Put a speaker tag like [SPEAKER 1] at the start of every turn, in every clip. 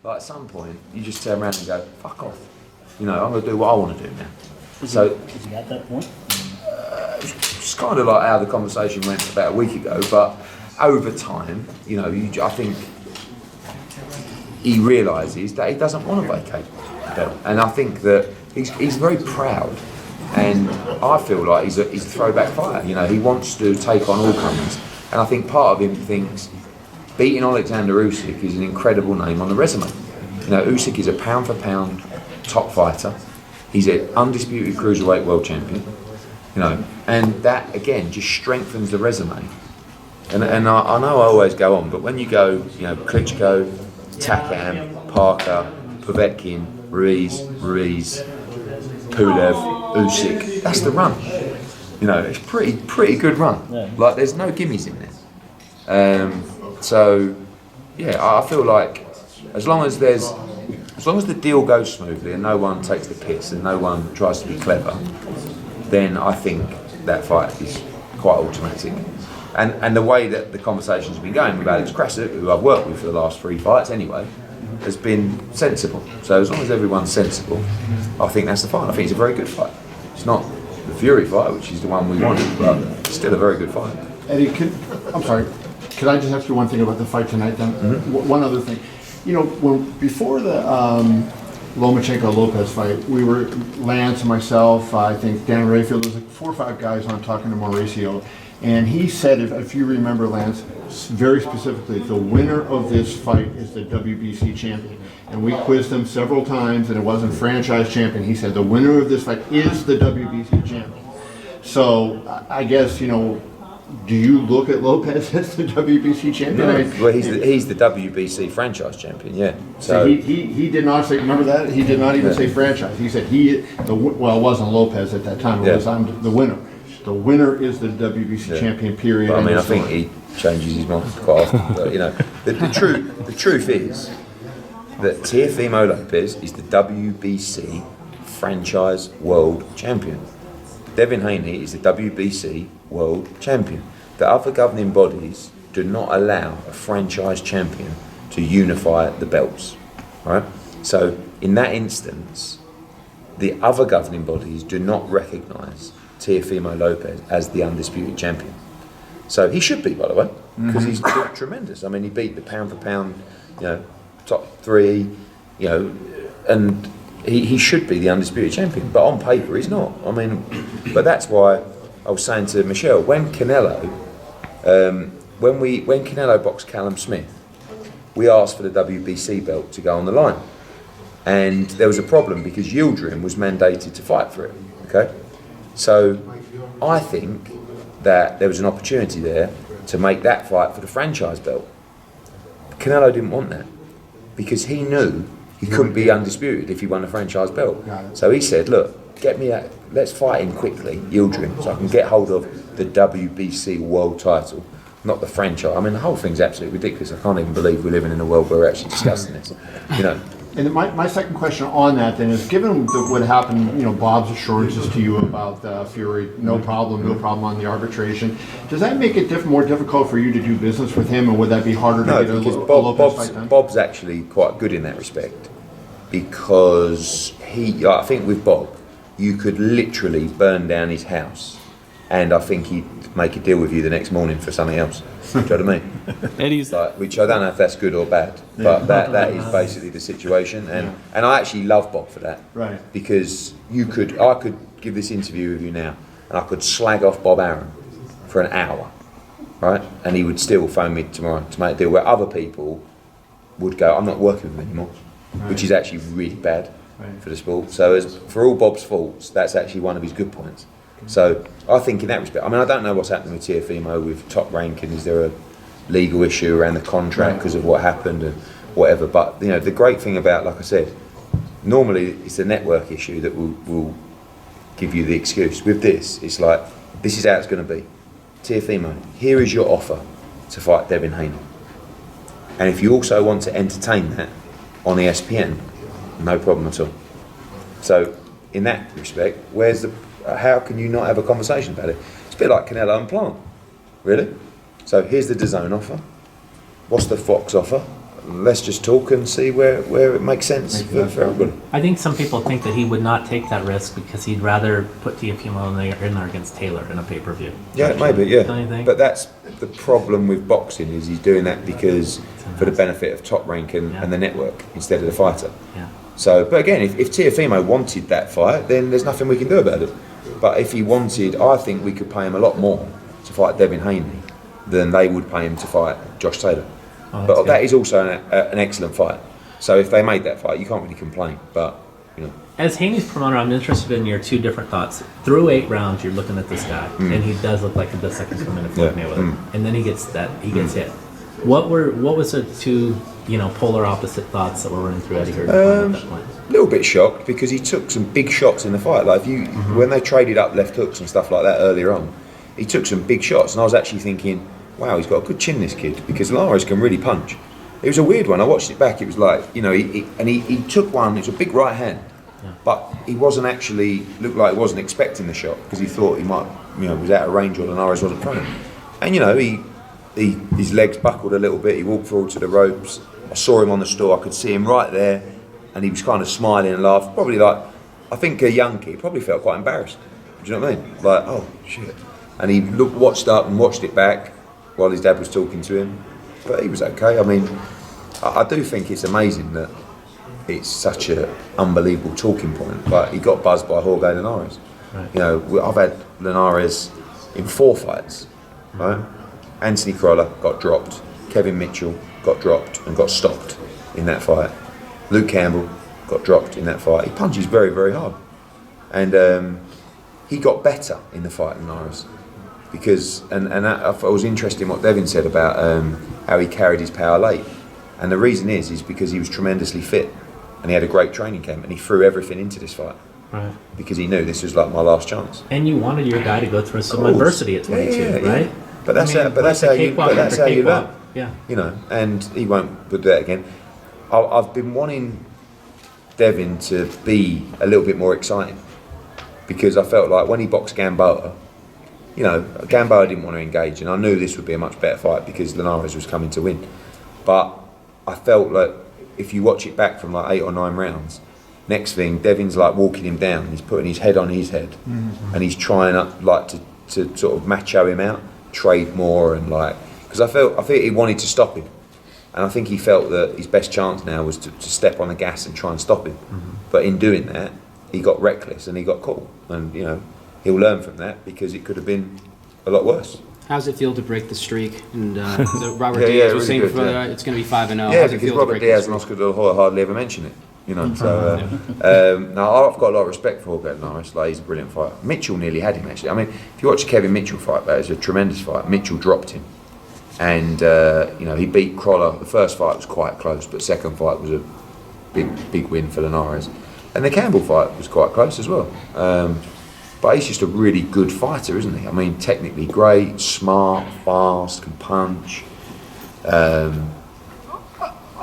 [SPEAKER 1] Like at some point, you just turn around and go, fuck off. You know, I'm going to do what I want to do now.
[SPEAKER 2] Is he at that point?
[SPEAKER 1] It's kind of like how the conversation went about a week ago, but over time, you know, I think he realises that he doesn't want to vacate the belt. And I think that he's very proud. And I feel like he's a throwback fighter. You know, he wants to take on all comers. And I think part of him thinks beating Alexander Usyk is an incredible name on the resume. You know, Usyk is a pound for pound top fighter. He's an undisputed cruiserweight world champion. You know, and that again just strengthens the resume. And I know I always go on, but when you go, you know, Klitschko, Takam, Parker, Povetkin, Ruiz, Pulev, Usyk, that's the run. You know, it's pretty good run. Yeah. Like there's no gimmies in there. So yeah, I feel like as long as the deal goes smoothly and no one takes the piss and no one tries to be clever, then I think that fight is quite automatic. And the way that the conversation's been going with Alex Krasuk, who I've worked with for the last 3 fights anyway, has been sensible. So as long as everyone's sensible, I think that's the fight. I think it's a very good fight. It's not the Fury fight, which is the one we wanted, but it's still a very good fight.
[SPEAKER 3] Eddie, I'm sorry, could I just ask you one thing about the fight tonight then? Mm-hmm. One other thing. You know, before the Lomachenko-Lopez fight, we were, Lance and myself, I think Dan Rayfield, there's like 4 or 5 guys on talking to Mauricio, and he said, if you remember, Lance, very specifically, the winner of this fight is the WBC champion. And we quizzed him several times, and it wasn't franchise champion. He said the winner of this fight is the WBC champion. So I guess, you know, do you look at Lopez as the WBC champion?
[SPEAKER 1] No. I mean, well, he's the WBC franchise champion, yeah.
[SPEAKER 3] So he did not say, remember that? He did not even say franchise. He said well, it wasn't Lopez at that time. It was, I'm the winner. The winner is the WBC champion, period.
[SPEAKER 1] But, I mean, I think he changes his mind quite often. But, you know, the truth is that Teofimo Lopez is the WBC franchise world champion. Devin Haney is the WBC world champion. The other governing bodies do not allow a franchise champion to unify the belts, right? So in that instance, the other governing bodies do not recognise Teofimo Lopez as the undisputed champion. So he should be, by the way, because he's tremendous. I mean, he beat the pound for pound, you know, top 3, you know, and he should be the undisputed champion. But on paper, he's not. I mean, but that's why I was saying to Michelle, when Canelo boxed Callum Smith, we asked for the WBC belt to go on the line, and there was a problem because Yildirim was mandated to fight for it. Okay. So I think that there was an opportunity there to make that fight for the franchise belt. Canelo didn't want that because he knew he couldn't be undisputed if he won a franchise belt. So he said, look, get me that, let's fight him quickly, Yildirim, so I can get hold of the WBC world title, not the franchise. I mean, the whole thing's absolutely ridiculous. I can't even believe we're living in a world where we're actually discussing this, you know.
[SPEAKER 3] And my second question on that then is, given what happened, you know, Bob's assurances to you about Fury, no problem on the arbitration, does that make it more difficult for you to do business with him, and would that be harder to get a Lopez fight done?
[SPEAKER 1] Bob's actually quite good in that respect, because I think with Bob, you could literally burn down his house, and I think he'd make a deal with you the next morning for something else. Do you know what I mean?
[SPEAKER 4] Eddie's
[SPEAKER 1] which I don't know if that's good or bad, but that is basically the situation, and I actually love Bob for that,
[SPEAKER 3] right?
[SPEAKER 1] Because I could give this interview with you now, and I could slag off Bob Arum for an hour, right? And he would still phone me tomorrow to make a deal where other people would go, I'm not working with him anymore, which is actually really bad for the sport. So for all Bob's faults, that's actually one of his good points. So I think in that respect, I mean, I don't know what's happening with Teofimo with Top Rank, and is there a legal issue around the contract because of what happened and whatever. But you know, the great thing about, like I said, normally it's a network issue that will give you the excuse. With this, it's like, this is how it's going to be. Teofimo, here is your offer to fight Devin Haney, and if you also want to entertain that on ESPN, no problem at all. So in that respect, how can you not have a conversation about it? It's a bit like Canelo and Plant, really. So here's the DAZN offer. What's the Fox offer? let's just talk and see where it makes sense for everybody.
[SPEAKER 2] I think some people think that he would not take that risk because he'd rather put Teofimo in there against Taylor in a pay-per-view.
[SPEAKER 1] Yeah, maybe, yeah.
[SPEAKER 2] Don't you think?
[SPEAKER 1] But that's the problem with boxing, is he's doing that because for the benefit of Top Rank and the network instead of the fighter.
[SPEAKER 2] Yeah.
[SPEAKER 1] So, but again, if Teofimo wanted that fight, then there's nothing we can do about it. But if he wanted, I think we could pay him a lot more to fight Devin Haney than they would pay him to fight Josh Taylor.
[SPEAKER 2] Oh,
[SPEAKER 1] but
[SPEAKER 2] good.
[SPEAKER 1] that is also an excellent fight. So if they made that fight, you can't really complain. But, you know.
[SPEAKER 2] As Haney's promoter, I'm interested in your two different thoughts. Through 8 rounds, you're looking at this guy, and he does look like he does second coming to fight Mayweather. And then he gets hit. What was the two, polar opposite thoughts that were running through Eddie Hearn's mind at that point?
[SPEAKER 1] A little bit shocked because he took some big shots in the fight. Like when they traded up left hooks and stuff like that earlier on, he took some big shots, and I was actually thinking, wow, he's got a good chin, this kid, because Linares can really punch. It was a weird one. I watched it back. It was like, he took one. It was a big right hand, but he wasn't actually looked like he wasn't expecting the shot because he thought he might, was out of range or Linares wasn't throwing. And his legs buckled a little bit. He walked forward to the ropes. I saw him on the store. I could see him right there, and he was kind of smiling and laughing. Probably like, I think a young kid probably felt quite embarrassed. Do you know what I mean? Like, oh shit. And he watched up and watched it back while his dad was talking to him, but he was okay. I mean, I do think it's amazing that it's such an unbelievable talking point. But he got buzzed by Jorge Linares. Right. I've had Linares in 4 fights, right? Anthony Crolla got dropped. Kevin Mitchell got dropped and got stopped in that fight. Luke Campbell got dropped in that fight. He punches very, very hard, and he got better in the fight, Linares. Because it was interesting what Devin said about how he carried his power late, and the reason is because he was tremendously fit and he had a great training camp and he threw everything into this fight, right? Because he knew this was like my last chance. And
[SPEAKER 2] you wanted your guy to go through some adversity at 22, right?
[SPEAKER 1] But that's how you learn.
[SPEAKER 2] Yeah.
[SPEAKER 1] And he won't do that again. I've been wanting Devin to be a little bit more exciting because I felt like when he boxed Gamboa. Gamboa didn't want to engage, and I knew this would be a much better fight because Linares was coming to win. But I felt like if you watch it back from like 8 or 9 rounds, next thing Devin's like walking him down. He's putting his head on his head, and he's trying to sort of macho him out, trade more, and because I think he wanted to stop him, and I think he felt that his best chance now was to step on the gas and try and stop him. But in doing that, he got reckless and he got caught, and he'll learn from that because it could have been a lot worse.
[SPEAKER 4] How does it feel to break the streak? And Robert Diaz was saying before it's going to be 5-0.
[SPEAKER 1] Yeah, because Robert Diaz and Oscar De La Hoya hardly ever mention it. So now I've got a lot of respect for Jorge Linares. He's a brilliant fighter. Mitchell nearly had him actually. I mean, if you watch the Kevin Mitchell fight, that was a tremendous fight. Mitchell dropped him, and he beat Crolla. The first fight was quite close, but second fight was a big win for Linares, and the Campbell fight was quite close as well. But he's just a really good fighter, isn't he? I mean, technically great, smart, fast, can punch. I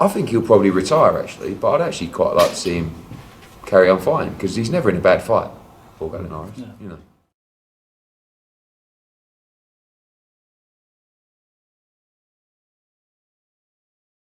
[SPEAKER 1] think he'll probably retire actually, but I'd actually quite like to see him carry on fighting because he's never in a bad fight, Jorge Linares.